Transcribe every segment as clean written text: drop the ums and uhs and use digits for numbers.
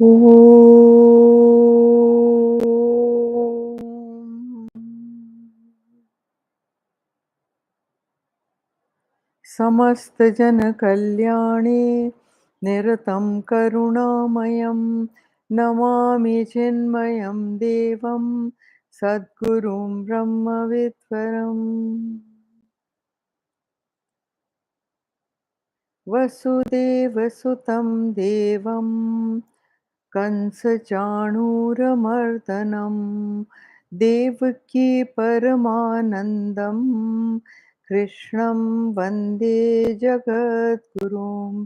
Om. समस्त जन कल्याणे निरतं करुणामयं नमामि चिन्मयं देवं सद्गुरुं ब्रह्मविद्वरम् वसुदेवसुतं देवं कंसचाणूरमर्दनं देवकी परमानन्दं कृष्णं वन्दे जगद्गुरुं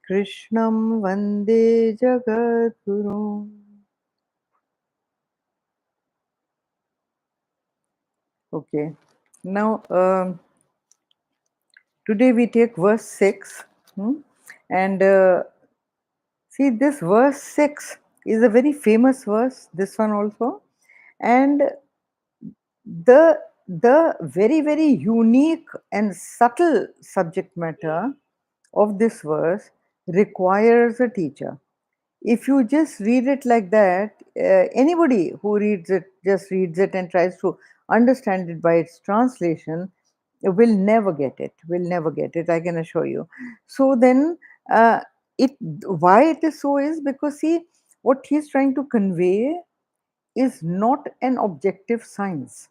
कृष्णं वन्दे जगद्गुरुम्. Okay, now today we take verse 6, and see, this verse 6 is a very famous verse, this one also, and the very, very unique and subtle subject matter of this verse requires a teacher. If you just read it like that, anybody who reads it, just reads it and tries to understand it by its translation, will never get it, I can assure you. So then, it why it is so is because, see, what he's trying to convey is not an objective science.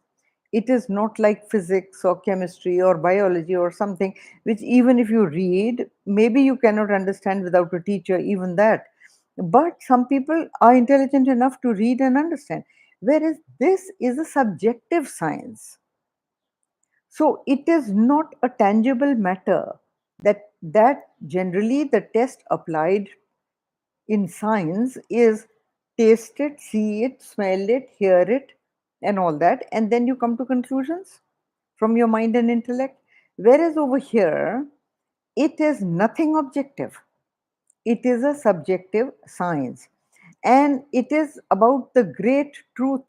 It is not like physics or chemistry or biology or something which, even if you read, maybe you cannot understand without a teacher, even that. But some people are intelligent enough to read and understand. Whereas this is a subjective science. So it is not a tangible matter that generally the test applied in science is taste it, see it, smell it, hear it, and all that, and then you come to conclusions from your mind and intellect. Whereas over here, it is nothing objective, it is a subjective science, and it is about the great truth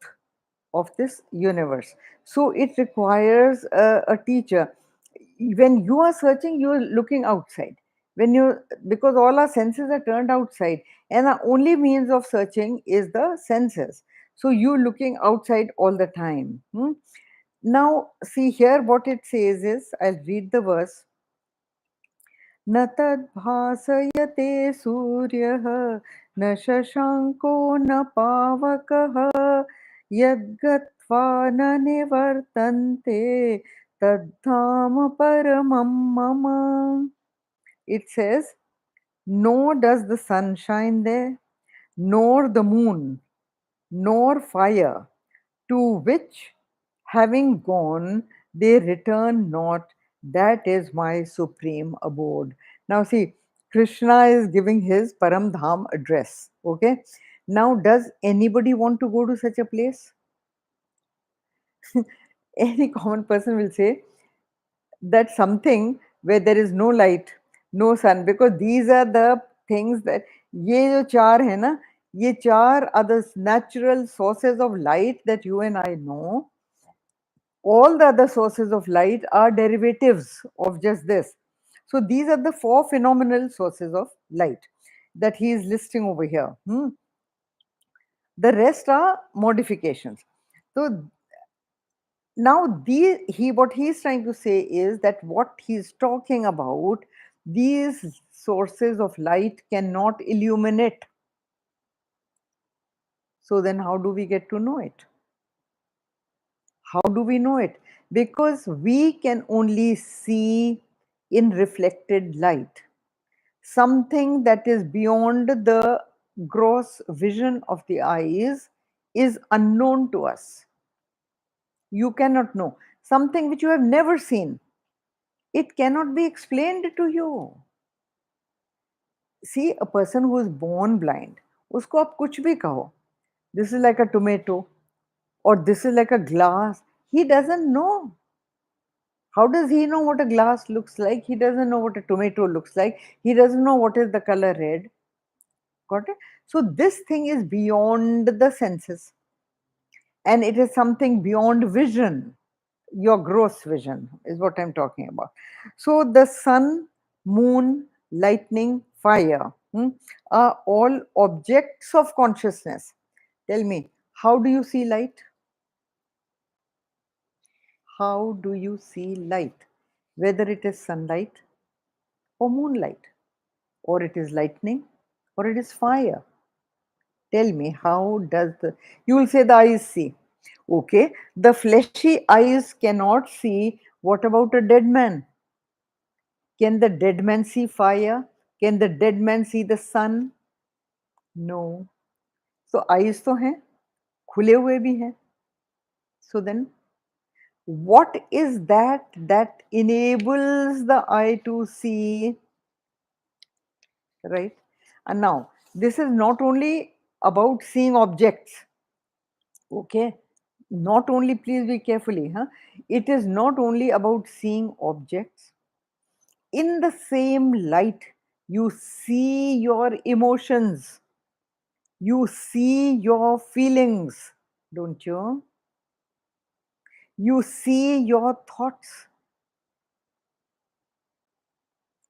of this universe. So it requires a teacher. When you are searching, you are looking outside. When you, because all our senses are turned outside, and our only means of searching is the senses. So you looking outside all the time. Now see here, what it says is, I'll read the verse. न तद्भासयते सूर्यः न शशाङ्को न पावकः यद्गत्वा न निवर्तन्ते तद्धाम परमं मम. It says, nor does the sun shine there, nor the moon, nor fire, to which, having gone, they return not. That is my supreme abode. Now, see, Krishna is giving his Param Dham address. Okay. Now, does anybody want to go to such a place? Any common person will say that something where there is no light, no sun, because these are the things that ये जो चार है ना, ये चार are the natural sources of light that you and I know. All the other sources of light are derivatives of just this. So these are the four phenomenal sources of light that he is listing over here. The rest are modifications. So now what he's trying to say is that what he's talking about, these sources of light cannot illuminate. So then how do we get to know it? How do we know it? Because we can only see in reflected light. Something that is beyond the gross vision of the eyes is unknown to us. You cannot know. Something which you have never seen, it cannot be explained to you. See, a person who is born blind, usko aap kuch bhi kaho, this is like a tomato or this is like a glass, he doesn't know. How does he know what a glass looks like? He doesn't know what a tomato looks like. He doesn't know what is the color red. Got it? So this thing is beyond the senses, and it is something beyond vision. Your gross vision is what I'm talking about. So the sun, moon, lightning, fire, hmm, are all objects of consciousness. Tell me, how do you see light? How do you see light? Whether it is sunlight or moonlight, or it is lightning, or it is fire. Tell me, how does the, you will say the eyes see. Okay, the fleshy eyes cannot see. What about a dead man? Can the dead man see fire? Can the dead man see the sun? No. So eyes तो हैं, खुले हुए भी हैं. So then, what is that that enables the eye to see, right? And now, this is not only about seeing objects, okay? Not only, please be carefully, huh? It is not only about seeing objects. In the same light, you see your emotions, you see your feelings, don't you? You see your thoughts.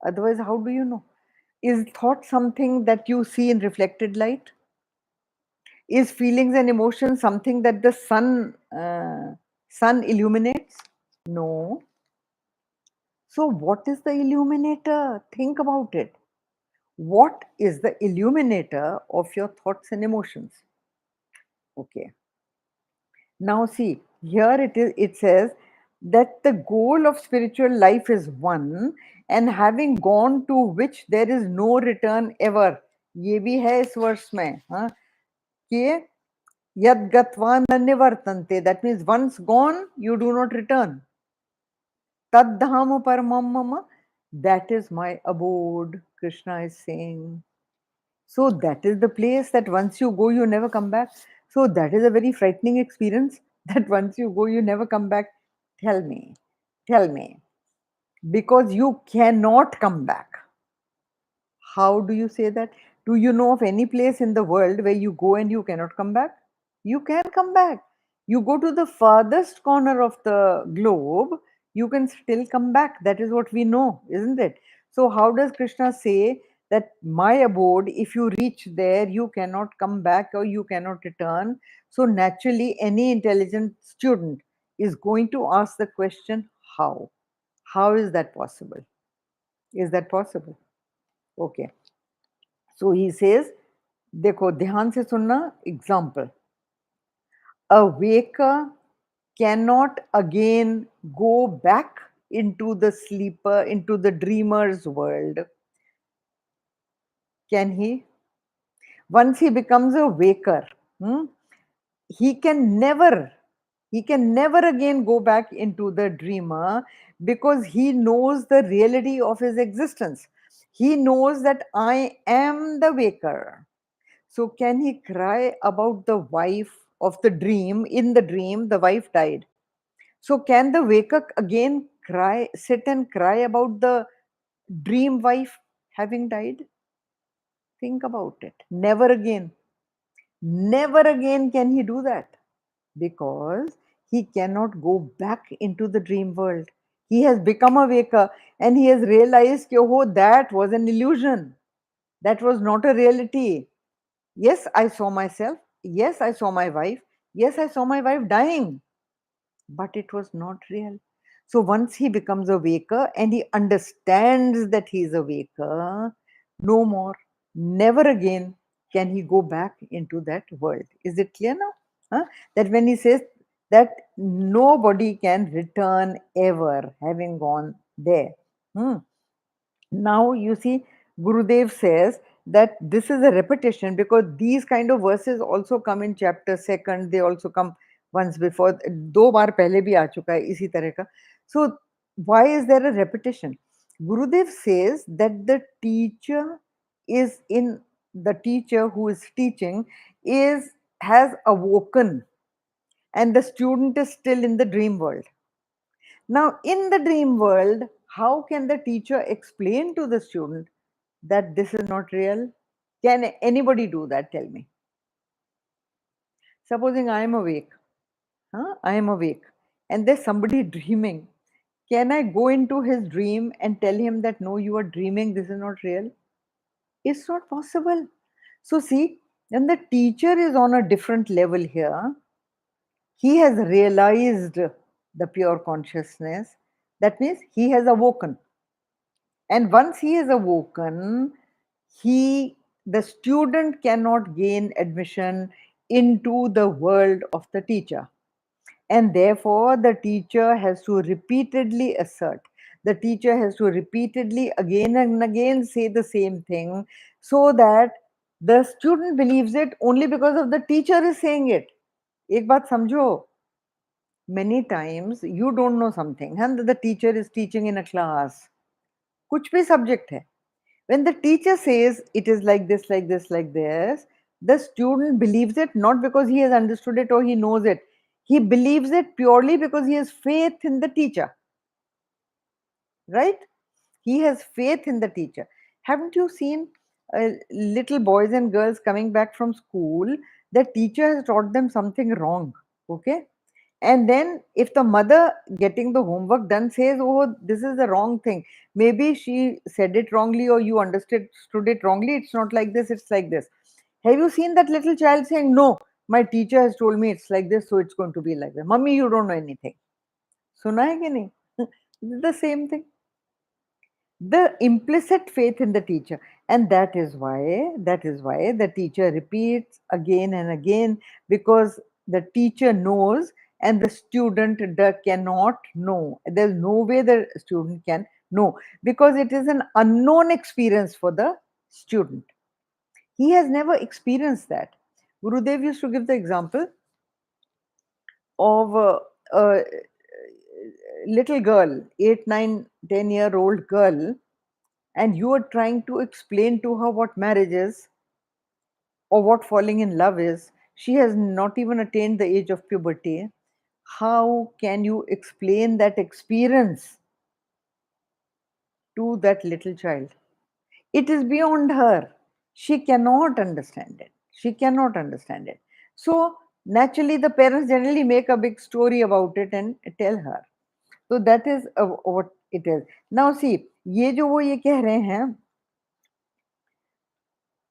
Otherwise, how do you know? Is thought something that you see in reflected light? Is feelings and emotions something that the sun illuminates? No. So, what is the illuminator? Think about it. What is the illuminator of your thoughts and emotions? Okay. Now, see, here it is. It says that the goal of spiritual life is one, and having gone to which there is no return ever. ये भी है इस वर्ष में, हाँ, कि यद गत्वा न निवर्तन्ते. That means once gone, you do not return. Taddham paramam mama. That is my abode, Krishna is saying. So that is the place that once you go, you never come back. So that is a very frightening experience that once you go, you never come back. Tell me, because you cannot come back. How do you say that? Do you know of any place in the world where you go and you cannot come back? You can come back. You go to the farthest corner of the globe, you can still come back. That is what we know, isn't it? So, how does Krishna say that my abode, if you reach there, you cannot come back or you cannot return? So, naturally, any intelligent student is going to ask the question, how? How is that possible? Is that possible? Okay. So he says, देखो ध्यान से सुनना. Example, a waker cannot again go back into the sleeper, into the dreamer's world. Can he? Once he becomes a waker, hmm, he can never, he can never again go back into the dreamer, because he knows the reality of his existence. He knows that I am the waker. So, can he cry about the wife of the dream? In the dream, the wife died. So, can the waker again cry, sit and cry about the dream wife having died? Think about it. Never again. Never again can he do that, because he cannot go back into the dream world. He has become a waker and he has realized, oh, that was an illusion. That was not a reality. Yes, I saw myself. Yes, I saw my wife. Yes, I saw my wife dying, but it was not real. So once he becomes a waker and he understands that he is a waker, no more, never again can he go back into that world. Is it clear now? Huh? That when he says that nobody can return ever, having gone there. Hmm. Now you see, Gurudev says that this is a repetition, because these kind of verses also come in chapter second. They also come once before. दो बार पहले भी आ चुका है इसी तरह का. So why is there a repetition? Gurudev says that the teacher who is teaching is has awoken, and the student is still in the dream world. Now, in the dream world, how can the teacher explain to the student that this is not real? Can anybody do that? Tell me. Supposing I am awake, huh? I am awake, and there's somebody dreaming. Can I go into his dream and tell him that no, you are dreaming, this is not real? It's not possible. So, see, when the teacher is on a different level here, he has realized the pure consciousness. That means he has awoken. And once he is awoken, he the student cannot gain admission into the world of the teacher. And therefore, the teacher has to repeatedly assert, the teacher has to repeatedly again and again say the same thing, so that the student believes it only because of the teacher is saying it. एक बात समझो, many times you don't know something and the teacher is teaching in a class, कुछ भी subject है. When the teacher says it is like this, like this, like this, the student believes it not because he has understood it or he knows it. He believes it purely because he has faith in the teacher, right? He has faith in the teacher. Haven't you seen little boys and girls coming back from school? The teacher has taught them something wrong, okay? And then if the mother getting the homework done says, oh, this is the wrong thing, maybe she said it wrongly or you understood it wrongly, it's not like this, it's like this. Have you seen that little child saying, no, my teacher has told me it's like this, so it's going to be like that? Mummy, you don't know anything. Suna hai ki nahi? The same thing. The implicit faith in the teacher, and that is why the teacher repeats again and again, because the teacher knows and the student cannot know. There's no way the student can know, because it is an unknown experience for the student. He has never experienced that. Gurudev used to give the example of a little girl, 8, 9, 10-year old girl, and you are trying to explain to her what marriage is or what falling in love is. She has not even attained the age of puberty. How can you explain that experience to that little child? It is beyond her. She cannot understand it. She cannot understand it. So, naturally, the parents generally make a big story about it and tell her. So, that is what it is. Now, see, ये जो वो ये कह रहे हैं,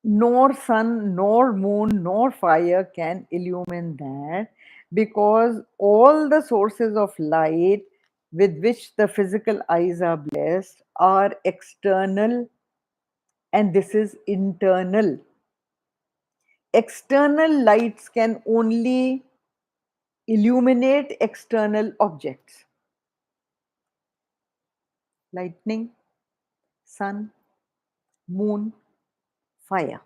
nor sun, nor moon, nor fire can illumine that, because all the sources of light with which the physical eyes are blessed are external, and this is internal. External lights can only illuminate external objects. Lightning, sun, moon, fire.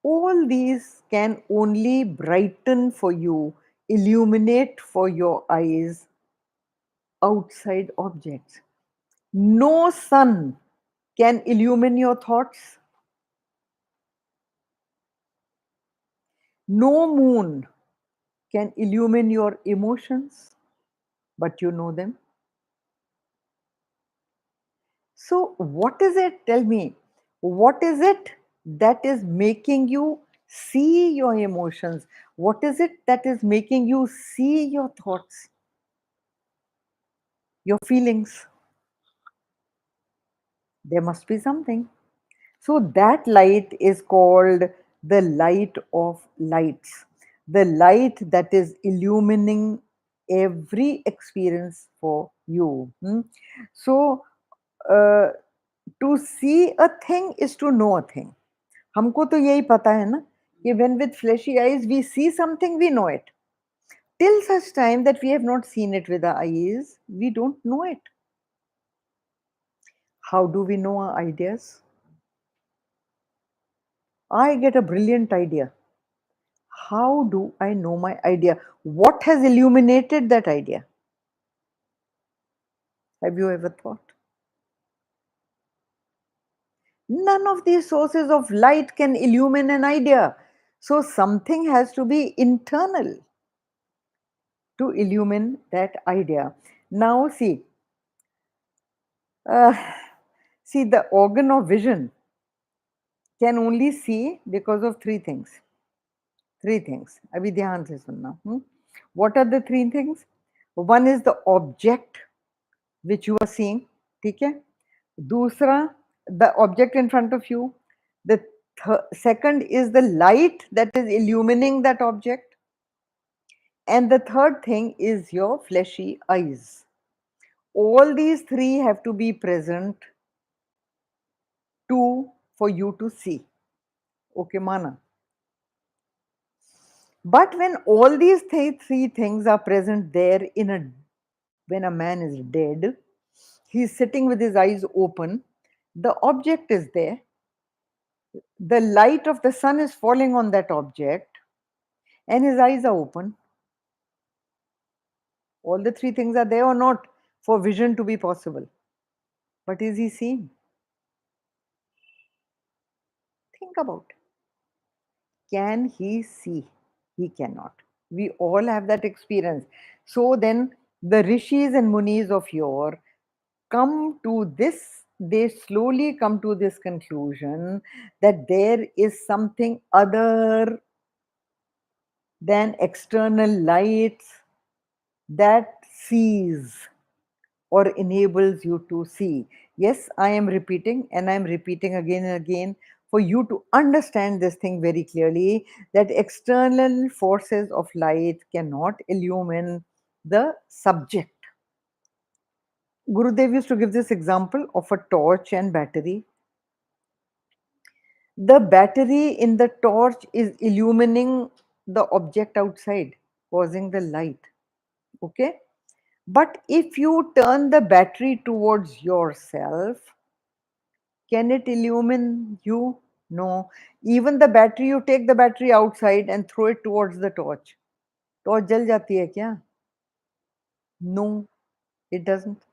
All these can only brighten for you, illuminate for your eyes outside objects. No sun can illumine your thoughts. No moon can illumine your emotions, but you know them. So, what is it? Tell me, what is it that is making you see your emotions? What is it that is making you see your thoughts, your feelings? There must be something. So, that light is called the light of lights, the light that is illumining every experience for you. So, uh, to see a thing is to know a thing. हमको तो यही पता है ना कि when with fleshy eyes we see something, we know it. Till such time that we have not seen it with our eyes, we don't know it. How do we know our ideas? I get a brilliant idea. How do I know my idea? What has illuminated that idea? Have you ever thought? None of these sources of light can illumine an idea. So something has to be internal to illumine that idea. Now uh, see, the organ of vision can only see because of three things. Three things. अभी ध्यान से सुनना. What are the three things? One is the object which you are seeing. ठीक है. दूसरा, the object in front of you. The second is the light that is illumining that object. And the third thing is your fleshy eyes. All these three have to be present to for you to see. Okay, Mana. But when all these three things are present there in a when a man is dead, he's sitting with his eyes open, the object is there, the light of the sun is falling on that object, and his eyes are open. All the three things are there or not for vision to be possible. But is he seeing? Think about it. Can he see? He cannot. We all have that experience. So then the rishis and munis of yore come to this, they slowly come to this conclusion that there is something other than external lights that sees or enables you to see. Yes, I am repeating and I am repeating again and again for you to understand this thing very clearly, that external forces of light cannot illumine the subject. Gurudev used to give this example of a torch and battery. The battery in the torch is illumining the object outside, causing the light. Okay? But if you turn the battery towards yourself, can it illumine you? No. Even the battery, you take the battery outside and throw it towards the torch. Torch jal jati hai kya? No, it doesn't.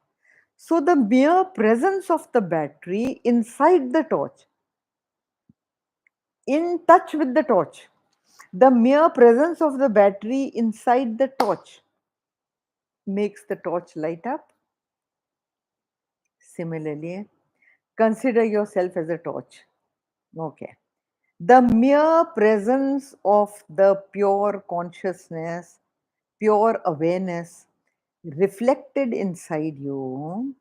So the mere presence of the battery inside the torch, in touch with the torch, the mere presence of the battery inside the torch makes the torch light up. Similarly, consider yourself as a torch. Okay. The mere presence of the pure consciousness, pure awareness reflected inside you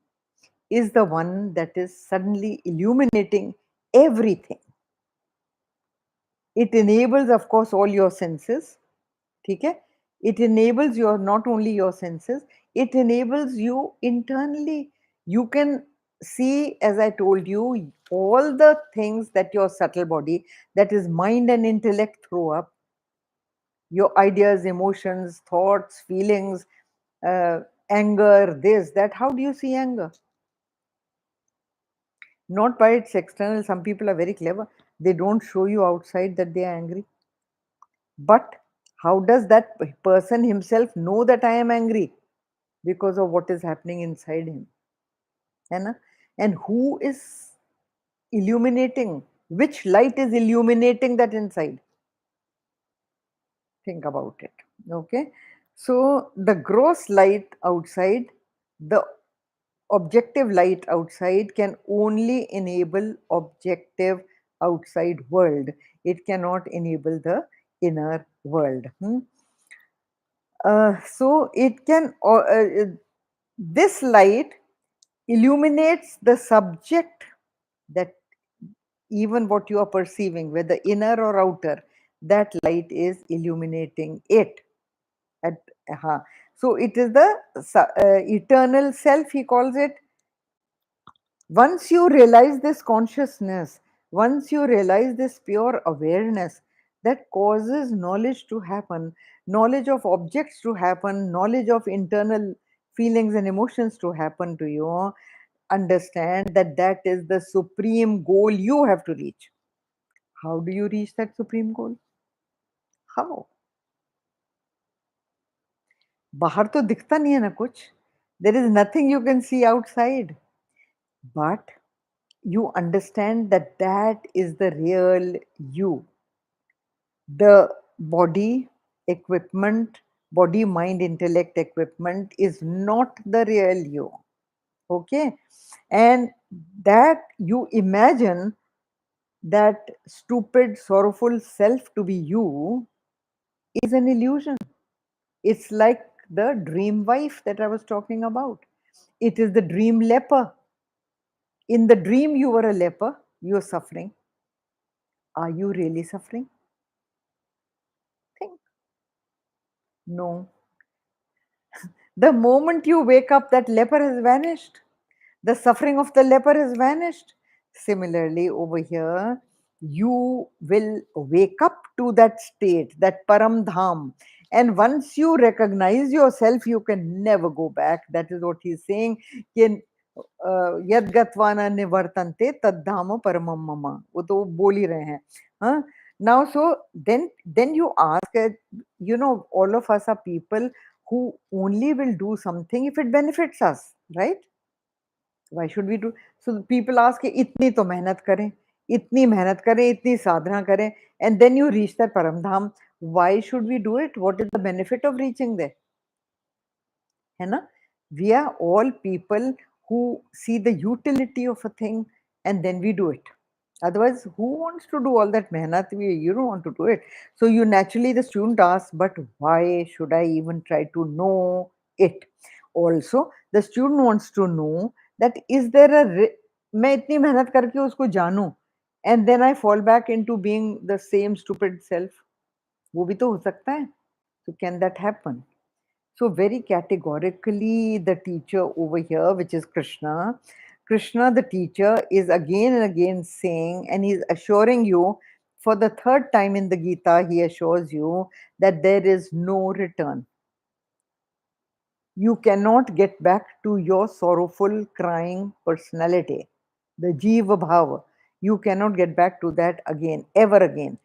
is the one that is suddenly illuminating everything. It enables, of course, all your senses. Okay? It enables your not only your senses, it enables you internally. You can see, as I told you, all the things that your subtle body, that is mind and intellect, throw up. Your ideas, emotions, thoughts, feelings, anger, this, that. How do you see anger? Not by its external. Some people are very clever. They don't show you outside that they are angry. But how does that person himself know that I am angry? Because of what is happening inside him. है ना? And who is illuminating? Which light is illuminating that inside? Think about it. Okay. So the gross light outside, the objective light outside can only enable objective outside world. It cannot enable the inner world. So it can, this light illuminates the subject, that even what you are perceiving, whether inner or outer, that light is illuminating it. At, so it is the eternal self, he calls it. Once you realize this consciousness, once you realize this pure awareness that causes knowledge to happen, knowledge of objects to happen, knowledge of internal feelings and emotions to happen to you, understand that that is the supreme goal you have to reach. How do you reach that supreme goal? How? बाहर तो दिखता नहीं है ना कुछ. There is nothing you can see outside. But you understand that that is the real you. The body equipment, body, mind, intellect equipment is not the real you. Okay? And that you imagine that stupid, sorrowful self to be you is an illusion. It's like the dream wife that I was talking about. It is the dream leper. In the dream, you were a leper, you're suffering. Are you really suffering? Think. No. The moment you wake up, that leper has vanished. The suffering of the leper has vanished. Similarly, over here, you will wake up to that state, that param dham. And once you recognize yourself, you can never go back. That is what he's saying. यद गत्वा न निवर्तन्ते तद्धाम परमम मम, वो तो बोल ही रहे हैं. हाँ. Now, so then you ask, all of us are people who only will do something if it benefits us, right? Why should we do? So people ask, इतनी तो मेहनत करें, इतनी मेहनत करें, इतनी साधना करें, and then you reach that param dham. Why should we do it? What is the benefit of reaching there? है ना? We are all people who see the utility of a thing and then we do it. Otherwise, who wants to do all that mehnat? You don't want to do it. So you naturally, the student asks, but why should I even try to know it? Also, the student wants to know that is there मैं इतनी मेहनत करके उसको जानूं and then I fall back into being the same stupid self. वो भी तो हो सकता है. So can that happen? So very categorically, the teacher over here, which is Krishna, Krishna, the teacher, is again and again saying, and he's assuring you, for the third time in the Gita, he assures you that there is no return. You cannot get back to your sorrowful, crying personality, the Jiva Bhava. You cannot get back to that again, ever again.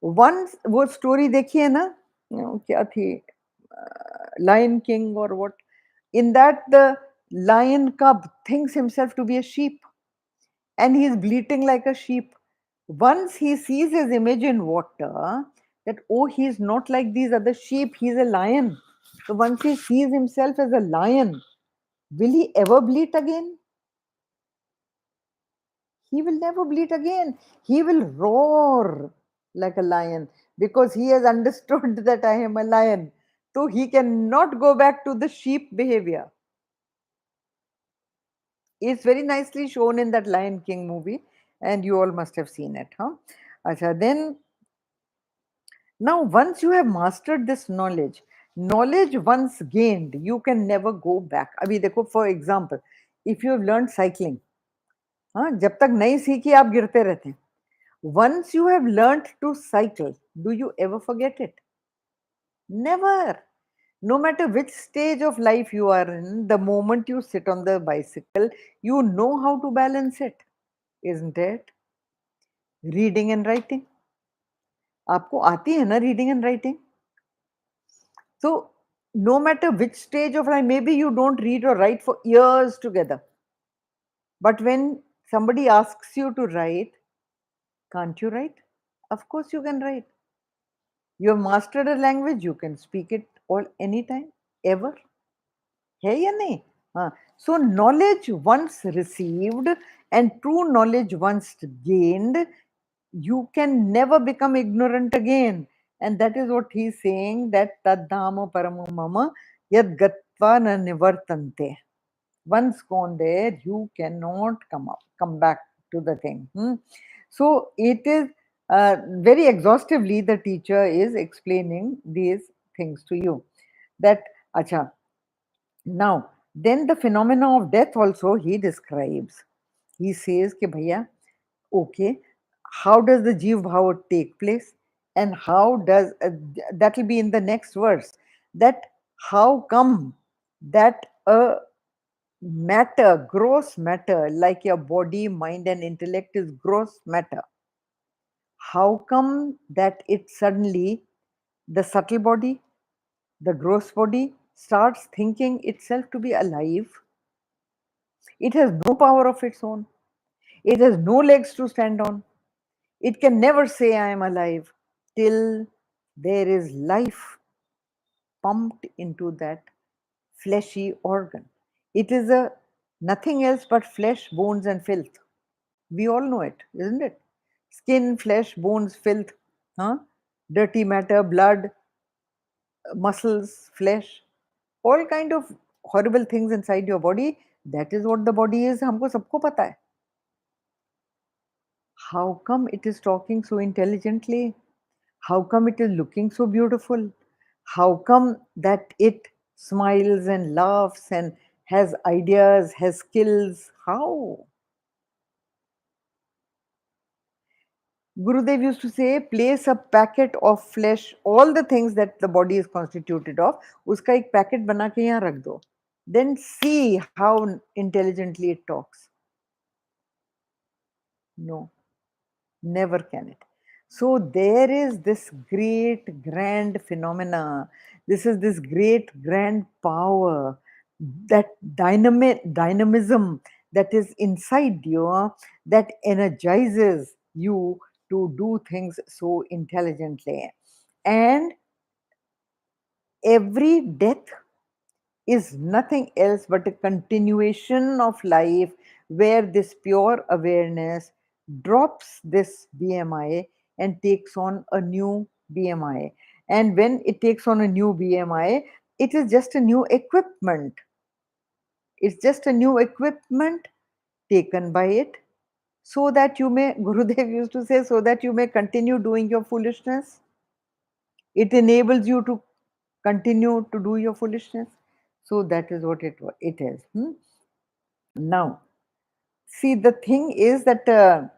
Once वो story देखी है ना, क्या थी, Lion King or what? In that, the lion cub thinks himself to be a sheep and he is bleating like a sheep. Once he sees his image in water, that oh, he is not like these other sheep, he is a lion. So once he sees himself as a lion, will he ever bleat again? He will never bleat again. He will roar like a lion because he has understood that I am a lion. So he cannot go back to the sheep behavior. It's very nicely shown in that Lion King movie, and you all must have seen it, huh? Acha, then, now once you have mastered this knowledge, knowledge once gained, you can never go back. अभी देखो, for example, if you have learned cycling, हाँ, जब तक नहीं सीखी आप गिरते रहते हैं. Once you have learned to cycle, do you ever forget it? Never. No matter which stage of life you are in, the moment you sit on the bicycle, you know how to balance it, isn't it? Reading and writing. आपको आती है ना reading and writing? So, no matter which stage of life, maybe you don't read or write for years together. But when somebody asks you to write, can't you write? Of course you can write. You have mastered a language, you can speak it all anytime, ever. है या नहीं? हाँ. So knowledge once received and true knowledge once gained, you can never become ignorant again. And that is what he's saying, that taddhama paramo mama yad gatva na nivartante. Once gone there, you cannot come back to the thing. So it is very exhaustively the teacher is explaining these things to you. That, acha, now, then the phenomena of death also he describes. He says, कि भैया, okay, how does the Jeev Bhava take place? And how does, that will be in the next verse, that how come that a matter, gross matter, like your body, mind and intellect is gross matter. How come that it suddenly, the subtle body, the gross body starts thinking itself to be alive? It has no power of its own. It has no legs to stand on. It can never say, I am alive, till there is life pumped into that fleshy organ. It is a nothing else but flesh, bones, and filth. We all know it, isn't it? Skin, flesh, bones, filth, huh? Dirty matter, blood, muscles, flesh, all kind of horrible things inside your body. That is what the body is. हमको सबको पता है. How come it is talking so intelligently? How come it is looking so beautiful? How come that it smiles and laughs and has ideas, has skills? How? Gurudev used to say, place a packet of flesh, all the things that the body is constituted of, uska ek packet bana ke yahan rakh do. Then see how intelligently it talks. No, never can it. So there is this great grand phenomena. This is this great grand power, that dynamism that is inside you, that energizes you to do things so intelligently. And every death is nothing else but a continuation of life, where this pure awareness drops this BMI and takes on a new BMI. And when it takes on a new BMI, it is just a new equipment. It's just a new equipment taken by it, so that you may, Gurudev used to say, so that you may continue doing your foolishness. It enables you to continue to do your foolishness. So that is what it is. Now, see, the thing is that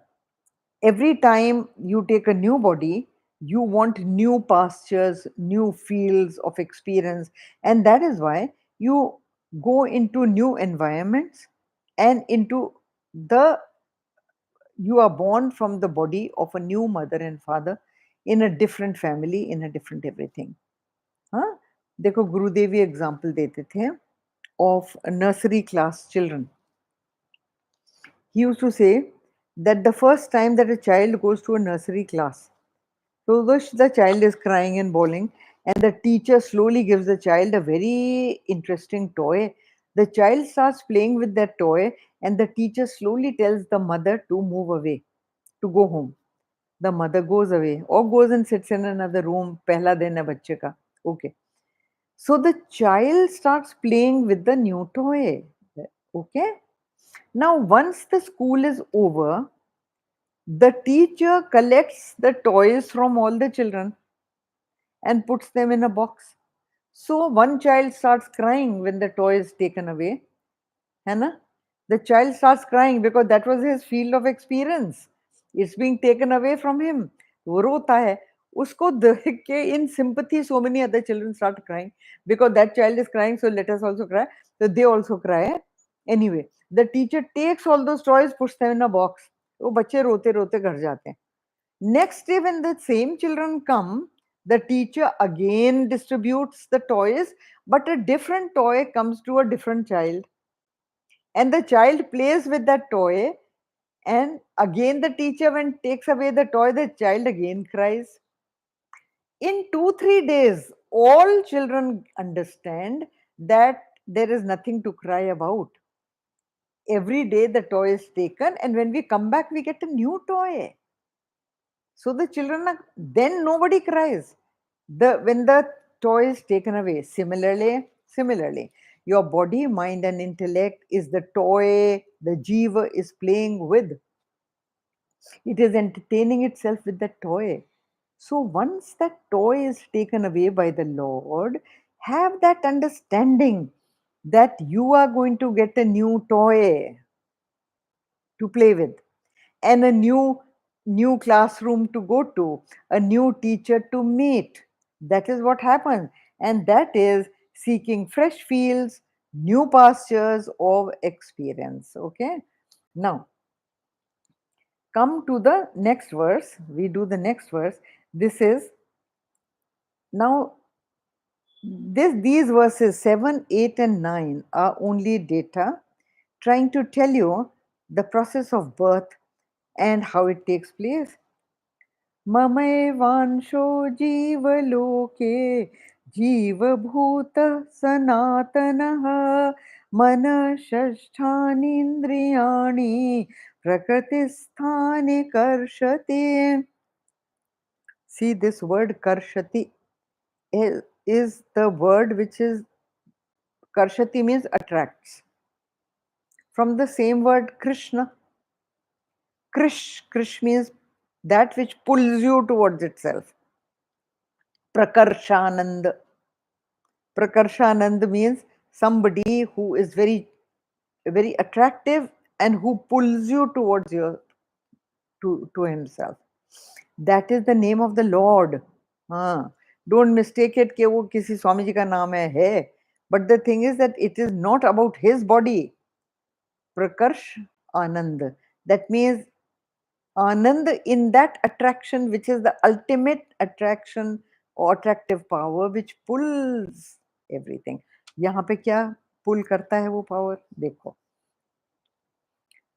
every time you take a new body, you want new pastures, new fields of experience, and that is why you go into new environments, and into the you are born from the body of a new mother and father, in a different family, in a different everything. हाँ, देखो Gurudevi example देते थे of nursery class children. He used to say that the first time that a child goes to a nursery class, so the child is crying and bawling, and the teacher slowly gives the child a very interesting toy. The child starts playing with that toy, and the teacher slowly tells the mother to move away, to go home. The mother goes away or goes and sits in another room. पहला दिन है बच्चे का. Okay. So the child starts playing with the new toy. Okay. Now, once the school is over, the teacher collects the toys from all the children and puts them in a box. So one child starts crying when the toy is taken away. है ना? The child starts crying because that was his field of experience. It's being taken away from him. वो रोता है. उसको देख के in sympathy, so many other children start crying because that child is crying, so let us also cry. So they also cry. Anyway, the teacher takes all those toys, puts them in a box. वो बच्चे रोते रोते घर जाते हैं. Next day, when the same children come, the teacher again distributes the toys, but a different toy comes to a different child, and the child plays with that toy, and again the teacher, when takes away the toy, the child again cries. In 2 3 days, all children understand that there is nothing to cry about. Every day the toy is taken, and when we come back, we get a new toy. So the children are, then nobody cries. When the toy is taken away, similarly, your body, mind, and intellect is the toy the jiva is playing with. It is entertaining itself with the toy. So once that toy is taken away by the Lord, have that understanding that you are going to get a new toy to play with, and a new classroom to go to, a new teacher to meet. That is what happens, and that is seeking fresh fields, new pastures of experience. Okay, now come to the next verse. We do the next verse. This is now these verses 7, 8, and 9 are only data trying to tell you the process of birth and how it takes place. ममैवांशो जीवलोके जीवभूतः सनातनः मनःषष्ठानीन्द्रियाणि प्रकृतिस्थानि कर्षति. See, this word karshati is the word which is, karshati means attracts, from the same word Krishna. Krish means that which pulls you towards itself. Prakarshanand. Prakarshanand means somebody who is very attractive and who pulls you towards to himself. That is the name of the Lord. हाँ, don't mistake it कि वो किसी स्वामी जी का नाम है. But the thing is that it is not about his body. Prakarsh Anand. That means Anand in that attraction, which is the ultimate attraction or attractive power, which pulls everything. यहाँ पे क्या pull करता है वो power? देखो.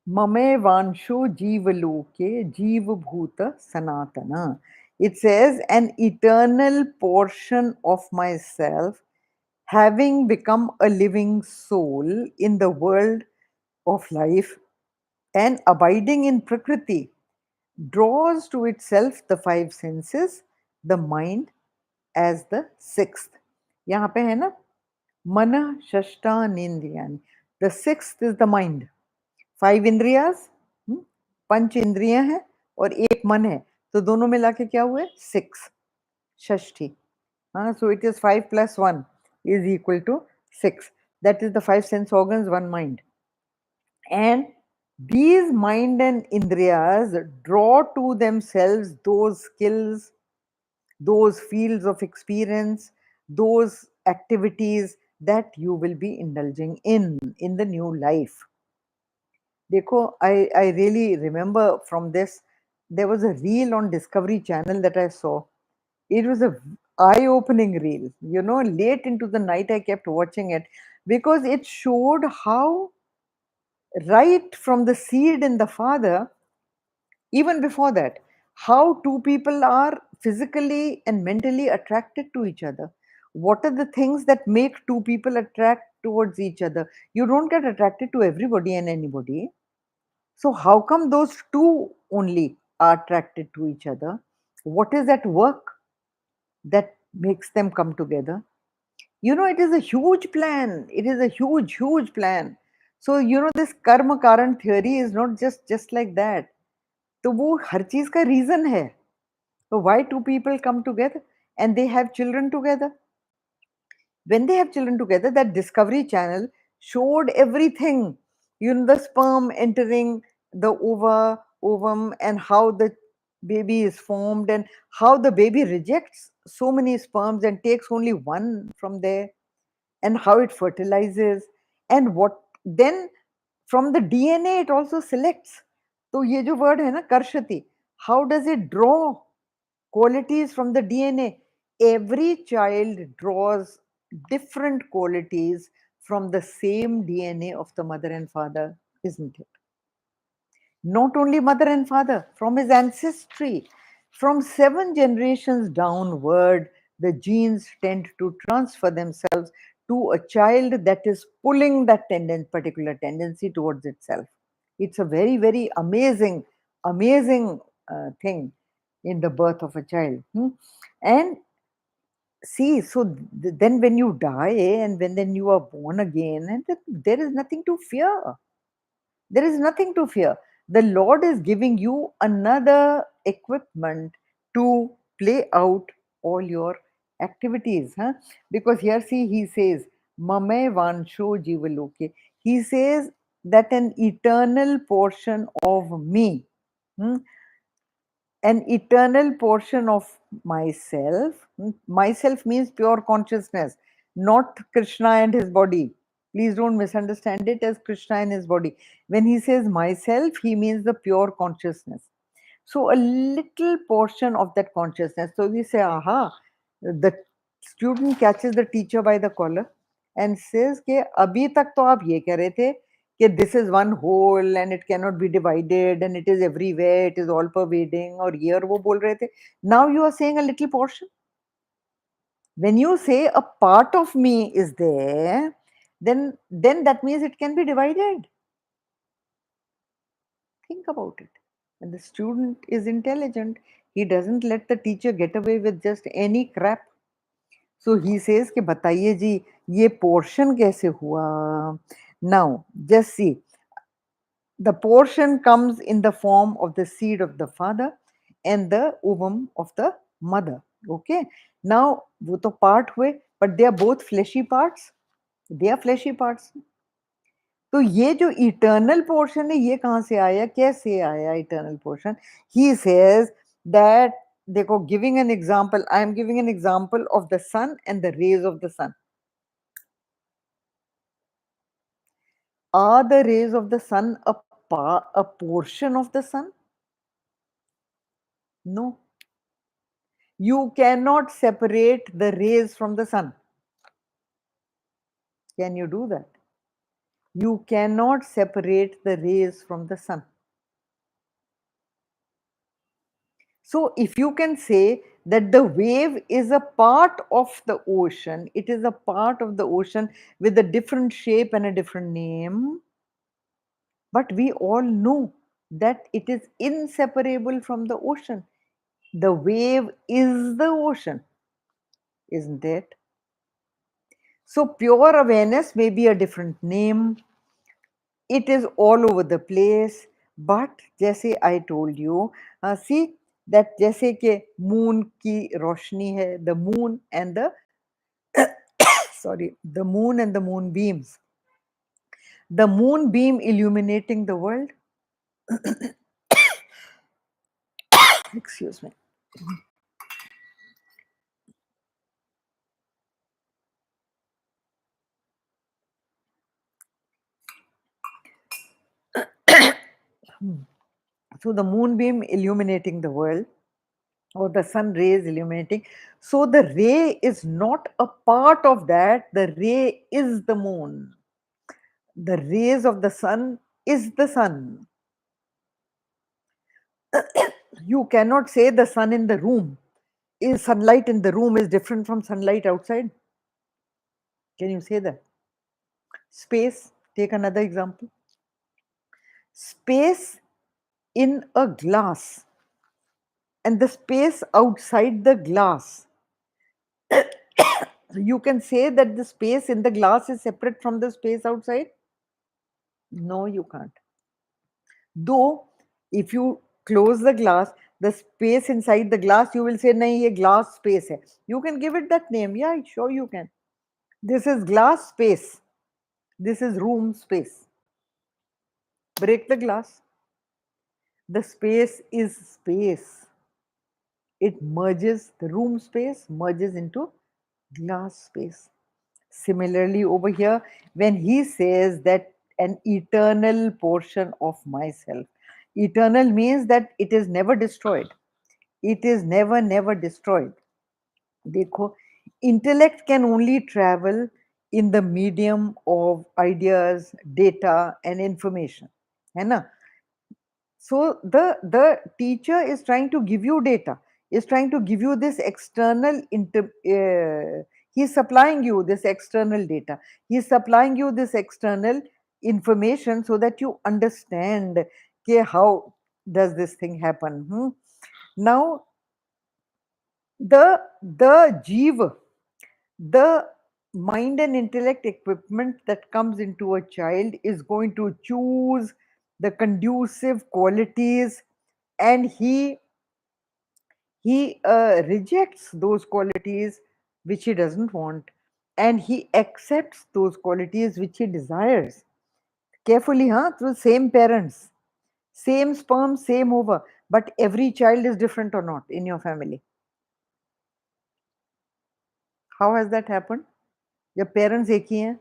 ममे वांशो जीवलोके जीवभूत sanatana. It says an eternal portion of myself having become a living soul in the world of life and abiding in Prakriti draws to itself the five senses, the mind as the sixth. यहाँ पे है ना मन षष्ठानींद्रियानि. The sixth is the mind. Five इंद्रियास, पंच इंद्रियां हैं और एक मन है, तो दोनों मिला के क्या हुए? Six. Shashthi. So it is 5 plus 1 is equal to 6. That is the five sense organs, one mind. And these mind and indriyas draw to themselves those skills, those fields of experience, those activities that you will be indulging in the new life. Dekho, I really remember from this, there was a reel on Discovery Channel that I saw. It was a eye-opening reel. You know, late into the night I kept watching it because it showed how right from the seed in the father, even before that, how two people are physically and mentally attracted to each other. What are the things that make two people attract towards each other? You don't get attracted to everybody and anybody. So how come those two only are attracted to each other? What is at work that makes them come together? You know, it is a huge plan. It is a huge plan. So you know, this karma karan theory is not just like that. तो वो हर चीज का reason है. So why two people come together and they have children together? When they have children together, that Discovery Channel showed everything. You know, the sperm entering the ovum, and how the baby is formed, and how the baby rejects so many sperms and takes only one from there, and how it fertilizes, and what then from the DNA it also selects. So ये जो word है ना karshati, how does it draw qualities from the DNA? Every child draws different qualities from the same DNA of the mother and father, isn't it? Not only mother and father, from his ancestry. From 7 generations downward, the genes tend to transfer themselves to a child that is pulling that particular tendency towards itself. It's a very amazing thing in the birth of a child. And see, so then when you die and when then you are born again, and there is nothing to fear. There is nothing to fear. The Lord is giving you another equipment to play out all your activities. Huh? Because here, see, he says, Mame Vansho Jivaloke. He says that an eternal portion of me, hmm, an eternal portion of myself. Myself means pure consciousness, not Krishna and his body. Please don't misunderstand it as Krishna and his body. When he says myself, he means the pure consciousness. So a little portion of that consciousness. So we say, aha, the student catches the teacher by the collar and says कि अभी तक तो आप ये कह रहे थे कि this is one whole and it cannot be divided and it is everywhere, it is all pervading, और ये और वो बोल रहे थे. Now you are saying a little portion. When you say a part of me is there, then that means it can be divided. Think about it. And the student is intelligent. He doesn't let the teacher get away with just any crap. So he says कि बताइए जी ये portion कैसे हुआ? Now just see. The portion comes in the form of the seed of the father and the ovum of the mother. Okay. Now, वो तो part हुए, but they are both fleshy parts. They are fleshy parts. तो ये जो eternal portion है ये कहाँ से आया, कैसे आया eternal portion? He says that, देखो, giving an example, I am giving an example of the sun and the rays of the sun. Are the rays of the sun a portion of the sun? No. You cannot separate the rays from the sun. Can you do that? You cannot separate the rays from the sun. So, if you can say that the wave is a part of the ocean, it is a part of the ocean with a different shape and a different name, but we all know that it is inseparable from the ocean. The wave is the ocean, isn't it? So, pure awareness may be a different name, it is all over the place, but जैसे I told you, see that जैसे कि moon की रोशनी है, the moon and the sorry, the moon and the moonbeams, the moonbeam illuminating the world. Excuse me. So the moonbeam illuminating the world, or the sun rays illuminating. So the ray is not a part of that, the ray is the moon. The rays of the sun is the sun. You cannot say the sun in the room is sunlight in the room is different from sunlight outside. Can you say that? Space, take another example. Space in a glass and the space outside the glass. You can say that the space in the glass is separate from the space outside? No, you can't. Though, if you close the glass, the space inside the glass, you will say, nahi, ye glass space hai. You can give it that name. Yeah, sure you can. This is glass space. This is room space. Break the glass. The space is space. It merges, the room space merges into glass space. Similarly, over here, when he says that an eternal portion of myself, eternal means that it is never destroyed. It is never destroyed. देखो, intellect can only travel in the medium of ideas, data, and information. है ना? So the teacher is trying to give you data, is trying to give you this external he's supplying you this external data, he's supplying you this external information so that you understand, okay, how does this thing happen. Now the jiva, the mind and intellect equipment that comes into a child is going to choose the conducive qualities, and he rejects those qualities which he doesn't want, and he accepts those qualities which he desires. Carefully, huh? Through same parents, same sperm, same ova, but every child is different or not in your family. How has that happened? जब parents एक ही हैं,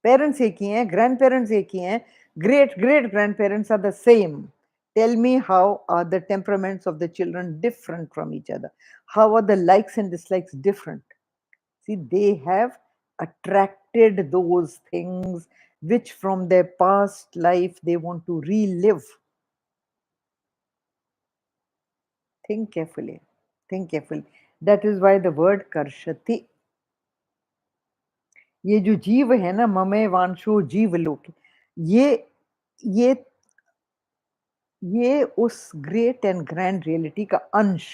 parents एक ही हैं, grandparents एक ही हैं, great great grandparents are the same. Tell me, how are the temperaments of the children different from each other? How are the likes and dislikes different? See, they have attracted those things which from their past life they want to relive. Think carefully. Think carefully. That is why the word karshati. ये जो जीव है ना, ममे वांशो जीव लोक, ये ये ये उस ग्रेट एंड ग्रैंड रियलिटी का अंश,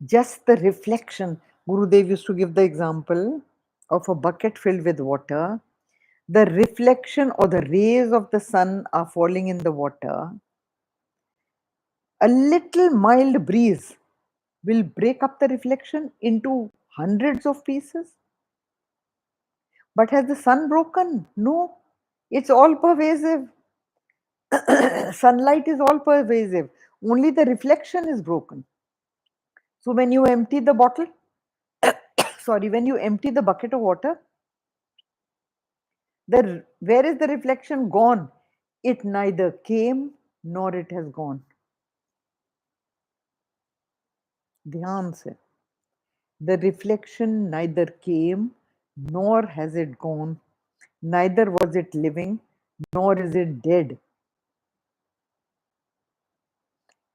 just the reflection. Gurudev used to give the example of a bucket filled with water. the reflection or the rays of the sun are falling in the water, a little mild breeze will break up the reflection into hundreds of pieces. But has the sun broken? No, it's all pervasive. Sunlight is all pervasive. Only the reflection is broken. So when you empty the bottle, sorry, when you empty the bucket of water, where is the reflection gone? It neither came nor it has gone. ध्यान से. The reflection neither came nor has it gone. Neither was it living nor is it dead.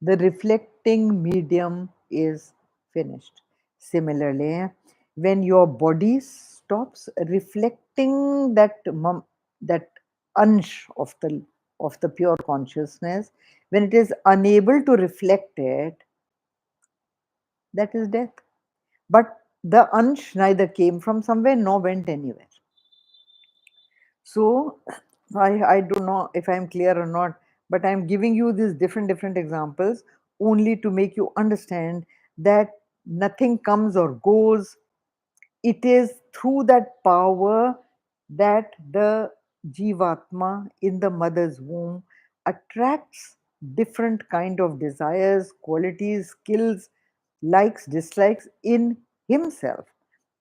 The reflecting medium is finished. Similarly, when your body stops reflecting that ansh of the pure consciousness, when it is unable to reflect it, that is death. But the ansh neither came from somewhere nor went anywhere. So I don't know if I'm clear or not, but I'm giving you these different examples only to make you understand that nothing comes or goes. It is through that power that the Jivatma in the mother's womb attracts different kind of desires, qualities, skills, likes, dislikes in himself.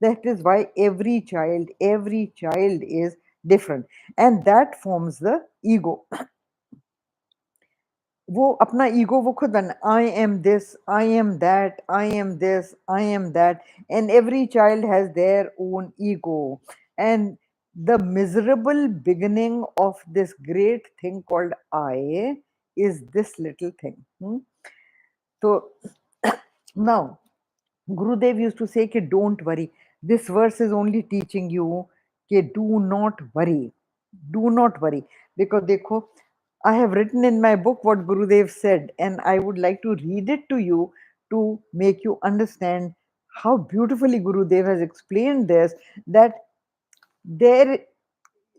That is why every child is different, and that forms the ego. वो अपना ego वो खुद बना, I am this, I am that, I am this, I am that, and every child has their own ego. And the miserable beginning of this great thing called I is this little thing. So now Gurudev used to say कि don't worry. This verse is only teaching you कि do not worry. Do not worry. Because देखो, I have written in my book what Gurudev said, and I would like to read it to you to make you understand how beautifully Gurudev has explained this, that there,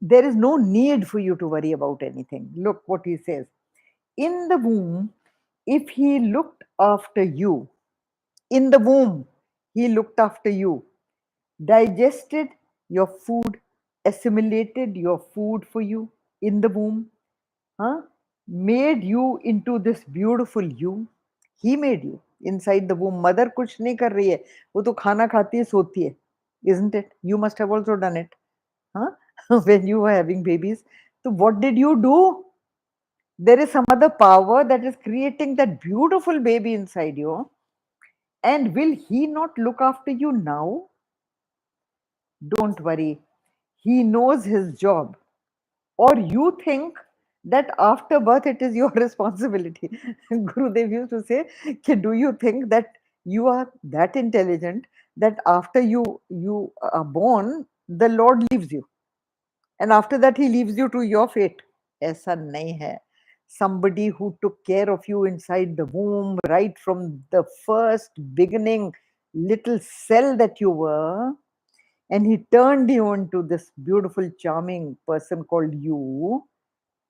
there is no need for you to worry about anything. Look what he says. In the womb, if he looked after you, in the womb, he looked after you, digested your food, assimilated your food for you in the womb, huh? Made you into this beautiful you. He made you inside the womb. Mother कुछ नहीं कर रही है, वो तो खाना खाती है, सोती है, isn't it? You must have also done it, huh? When you were having babies. So what did you do? There is some other power that is creating that beautiful baby inside you. And will he not look after you now? Don't worry. He knows his job. Or you think that after birth it is your responsibility. Gurudev used to say, do you think that you are that intelligent that after you are born, the Lord leaves you? And after that, he leaves you to your fate. ऐसा नहीं है. Somebody who took care of you inside the womb, right from the first beginning, little cell that you were, and he turned you into this beautiful, charming person called you.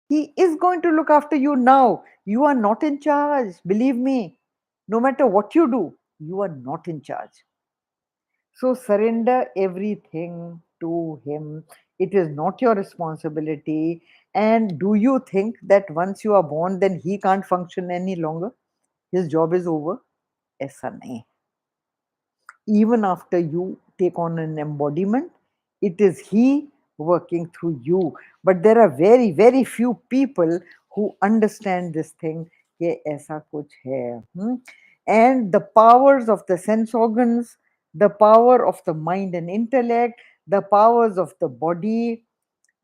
He is going to look after you now. You are not in charge. Believe me, no matter what you do, you are not in charge. So surrender everything to Him. It is not your responsibility. And do you think that once you are born, then He can't function any longer? His job is over? ऐसा नहीं. Even after you take on an embodiment, it is He working through you. But there are very few people who understand this thing कि ऐसा कुछ है. And the powers of the sense organs, the power of the mind and intellect, the powers of the body,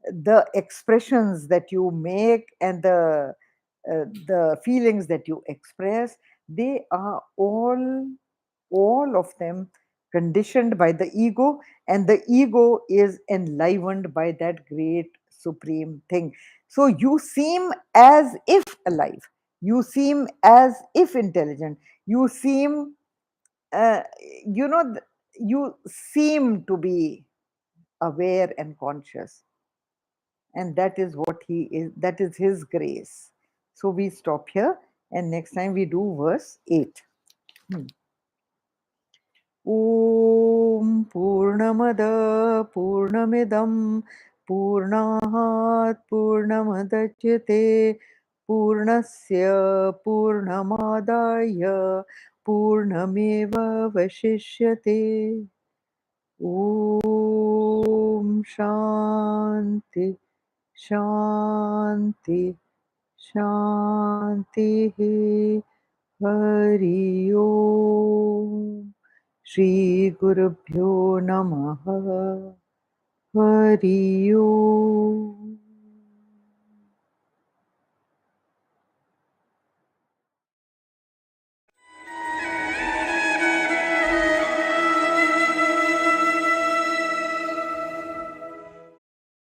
the expressions that you make, and the feelings that you express, they are all of them conditioned by the ego, and the ego is enlivened by that great supreme thing. So you seem as if alive, you seem as if intelligent, you seem uh, you know you seem to be aware and conscious, and that is what he is, that is his grace. So we stop here, and next time we do verse 8. Om Purnamada Purnamidam Purnahat Purnamadachyate Purnasya Purnamadaya Purnameva Vashishyate. Om Shanti Shanti Shanti Hari Om. Shri Gurubhyo Namaha. Hari Om.